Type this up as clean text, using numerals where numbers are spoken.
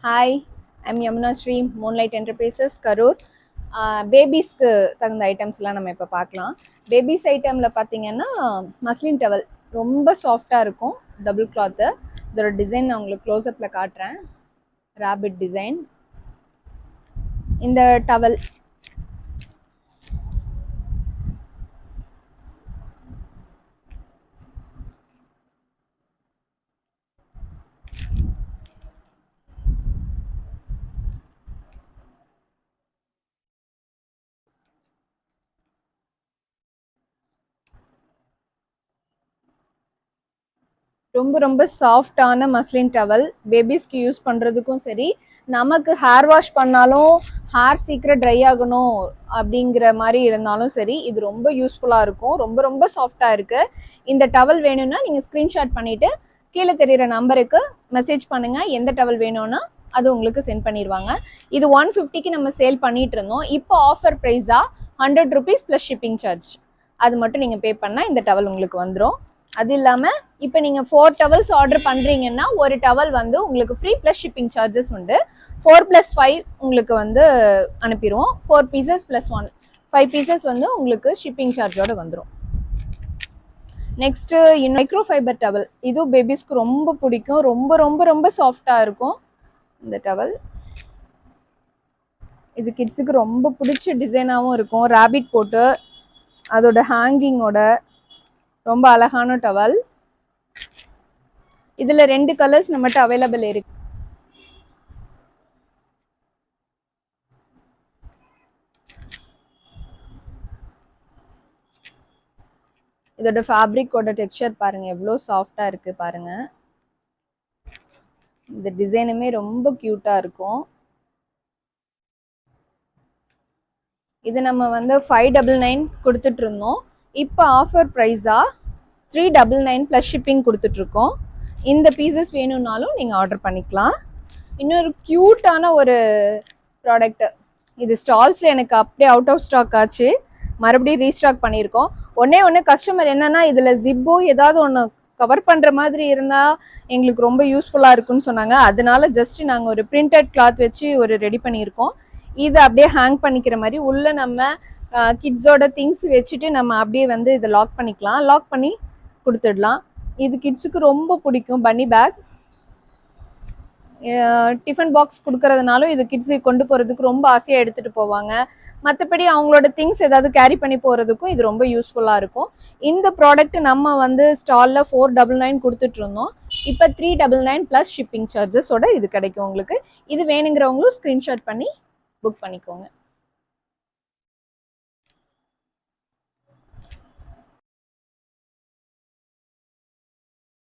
Hi, I'm Yamuna Sri moonlight enterprises Karur. பேபிஸ்க்கு தகுந்த ஐட்டம்ஸ்லாம் நம்ம இப்போ பார்க்கலாம். பேபிஸ் ஐட்டமில் பார்த்தீங்கன்னா மஸ்லின் டவல் ரொம்ப சாஃப்டாக இருக்கும், டபுள் கிளாத்து. இதோட டிசைன் நான் உங்களுக்கு க்ளோஸ்அப்பில் காட்டுறேன். Rapid design. இந்த டவல் ரொம்ப ரொம்ப சாஃப்டான மஸ்லின் டவல். பேபிஸ்க்கு யூஸ் பண்ணுறதுக்கும் சரி, நமக்கு ஹேர் வாஷ் பண்ணாலும் ஹேர் சீக்கிரம் ட்ரை ஆகணும் அப்படிங்கிற மாதிரி இருந்தாலும் சரி, இது ரொம்ப யூஸ்ஃபுல்லாக இருக்கும். ரொம்ப ரொம்ப சாஃப்டாக இருக்குது. இந்த டவல் வேணும்னா நீங்கள் ஸ்க்ரீன்ஷாட் பண்ணிவிட்டு கீழே தெரிகிற நம்பருக்கு மெசேஜ் பண்ணுங்கள். எந்த டவல் வேணும்னா அது உங்களுக்கு சென்ட் பண்ணிடுவாங்க. இது 150க்கு நம்ம சேல் பண்ணிட்டு இருந்தோம். இப்போ ஆஃபர் ப்ரைஸாக 100 rupees ப்ளஸ் ஷிப்பிங் சார்ஜ். அது மட்டும் நீங்கள் பே பண்ணால் இந்த டவல் உங்களுக்கு வந்துடும். அது இல்லாமல் இப்போ நீங்கள் 4 டவல்ஸ் ஆர்டர் பண்ணுறீங்கன்னா ஒரு டவல் வந்து உங்களுக்கு ஃப்ரீ ப்ளஸ் ஷிப்பிங் சார்ஜஸ் உண்டு. 4+5 உங்களுக்கு வந்து அனுப்பிடுவோம். 4 pieces + 1 5 pieces வந்து உங்களுக்கு ஷிப்பிங் சார்ஜோட வந்துடும். Next micro fibre towel. இதுவும் பேபிஸ்க்கு ரொம்ப பிடிக்கும். ரொம்ப ரொம்ப ரொம்ப சாஃப்டாக இருக்கும் இந்த டவல். இது கிட்ஸுக்கு ரொம்ப பிடிச்ச டிசைனாகவும் இருக்கும். ராபிட் போட்டு அதோட ஹேங்கிங்கோட ரொம்ப அழகான டவல். இதுல 2 கலர்ஸ் நம்மகிட்ட அவைலபிள் இருக்கு. இதோட ஃபேப்ரிக்கோட டெக்ஸ்சர் பாருங்க, எவ்வளோ சாஃப்டா இருக்கு பாருங்க. இந்த டிசைனுமே ரொம்ப கியூட்டா இருக்கும். இது நம்ம வந்து 599 கொடுத்துட்டு இருந்தோம். இப்போ ஆஃபர் ப்ரைஸா 399 ப்ளஸ் ஷிப்பிங் கொடுத்துட்டு இருக்கோம். இந்த பீசஸ் வேணும்னாலும் நீங்க ஆர்டர் பண்ணிக்கலாம். இன்னொரு கியூட்டான ஒரு ப்ராடக்ட். இது ஸ்டால்ஸ்ல எனக்கு அப்படியே அவுட் ஆஃப் ஸ்டாக் ஆச்சு. மறுபடியும் ரீஸ்டாக் பண்ணியிருக்கோம். ஒன்று கஸ்டமர் என்னன்னா இதில் ஜிப்போ ஏதாவது ஒன்று கவர் பண்ணுற மாதிரி இருந்தால் எங்களுக்கு ரொம்ப யூஸ்ஃபுல்லாக இருக்குன்னு சொன்னாங்க. அதனால ஜஸ்ட் நாங்கள் ஒரு பிரிண்டட் கிளாத் வச்சு ஒரு ரெடி பண்ணியிருக்கோம். இது அப்படியே ஹேங் பண்ணிக்கிற மாதிரி உள்ள நம்ம கிட்ஸோட திங்ஸ் வச்சுட்டு நம்ம அப்படியே வந்து இதை லாக் பண்ணிக்கலாம். லாக் பண்ணி கொடுத்துடலாம். இது கிட்ஸுக்கு ரொம்ப பிடிக்கும். பன்னி பேக், டிஃபன் பாக்ஸ் கொடுக்கறதுனாலும் இது கிட்ஸுக்கு கொண்டு போகிறதுக்கு ரொம்ப ஆசையாக எடுத்துகிட்டு போவாங்க. மற்றபடி அவங்களோட திங்ஸ் ஏதாவது கேரி பண்ணி போகிறதுக்கும் இது ரொம்ப யூஸ்ஃபுல்லாக இருக்கும். இந்த ப்ராடக்ட் நம்ம வந்து ஸ்டாலில் 499 கொடுத்துட்டு இருந்தோம். இப்போ 399 ப்ளஸ் ஷிப்பிங் சார்ஜஸோட இது கிடைக்கும் உங்களுக்கு. இது வேணுங்கிறவங்களும் ஸ்க்ரீன்ஷாட் பண்ணி புக் பண்ணிக்கோங்க.